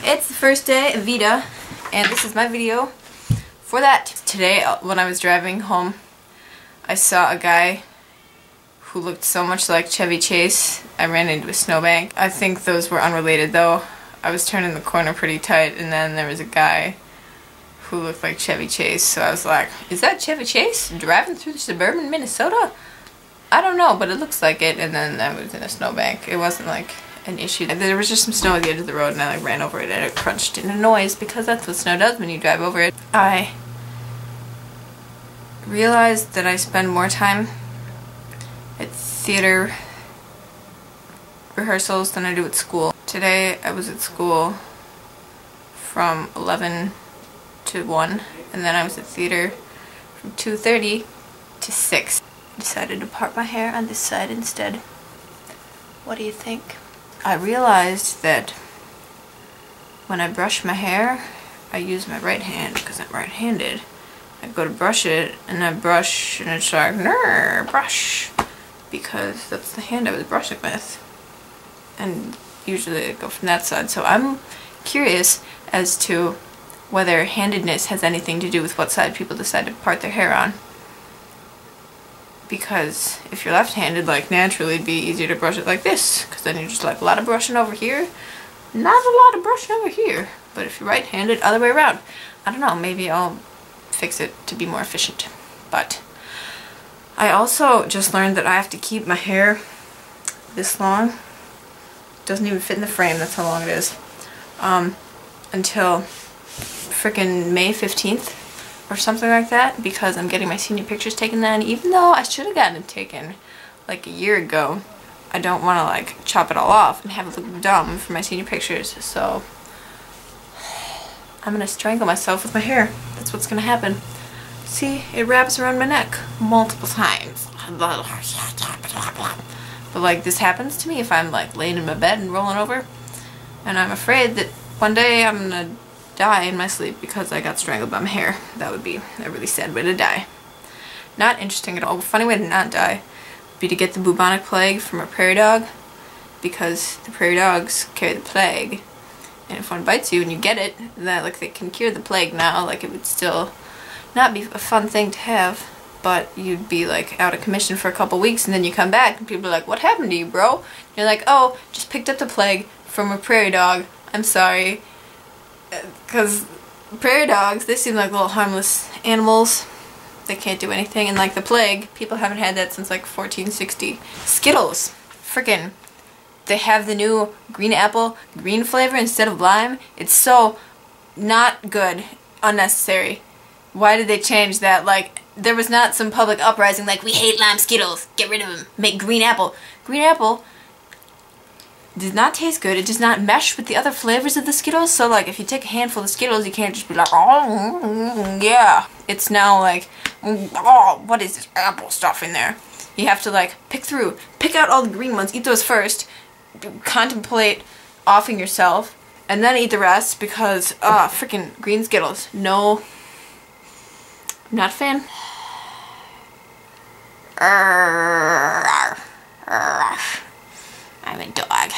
It's the first day of veda, and this is my video for that. Today, when I was driving home, I saw a guy who looked so much like Chevy Chase. I ran into a snowbank. I think those were unrelated though. I was turning the corner pretty tight, and then there was a guy who looked like Chevy Chase, so I was like, is that Chevy Chase driving through suburban Minnesota? I don't know, but it looks like it. And then I was in a snowbank. It wasn't like an issue. There was just some snow at the edge of the road, and I like ran over it, and it crunched in a noise because that's what snow does when you drive over it. I realized that I spend more time at theater rehearsals than I do at school. Today I was at school from 11 to 1, and then I was at theater from 2:30 to 6. I decided to part my hair on this side instead. What do you think? I realized that when I brush my hair, I use my right hand because I'm right-handed. I go to brush it, and I brush, and it's like, "Nrr, brush," because that's the hand I was brushing with. And usually I go from that side. So I'm curious as to whether handedness has anything to do with what side people decide to part their hair on. Because if you're left-handed, like, naturally it'd be easier to brush it like this, because then you're just like, a lot of brushing over here, not a lot of brushing over here. But if you're right-handed, other way around. I don't know, maybe I'll fix it to be more efficient. But I also just learned that I have to keep my hair this long. It doesn't even fit in the frame, that's how long it is. Until frickin' May 15th. Or something like that, because I'm getting my senior pictures taken then, even though I should have gotten them taken like a year ago. I don't want to like chop it all off and have it look dumb for my senior pictures, so I'm gonna strangle myself with my hair. That's what's gonna happen. See, it wraps around my neck multiple times. But like, this happens to me if I'm like laying in my bed and rolling over, and I'm afraid that one day I'm gonna die in my sleep because I got strangled by my hair. That would be a really sad way to die. Not interesting at all. A funny way to not die would be to get the bubonic plague from a prairie dog, because the prairie dogs carry the plague, and if one bites you and you get it, that like they can cure the plague now. Like, it would still not be a fun thing to have, but you'd be like out of commission for a couple weeks, and then you come back and people are like, "What happened to you, bro?" You're like, "Oh, just picked up the plague from a prairie dog. I'm sorry." Because prairie dogs, they seem like little harmless animals. They can't do anything. And like the plague, people haven't had that since like 1460. Skittles. Frickin'. They have the new green apple, green flavor instead of lime. It's so not good. Unnecessary. Why did they change that? Like, there was not some public uprising like, "We hate lime Skittles. Get rid of them. Make green apple." Green apple does not taste good. It does not mesh with the other flavors of the Skittles. So like, if you take a handful of Skittles, you can't just be like, "Oh, yeah." It's now like, "Oh, what is this apple stuff in there?" You have to like pick out all the green ones, eat those first, contemplate offing yourself, and then eat the rest, because freaking green Skittles. No, I'm not a fan. I'm a dog.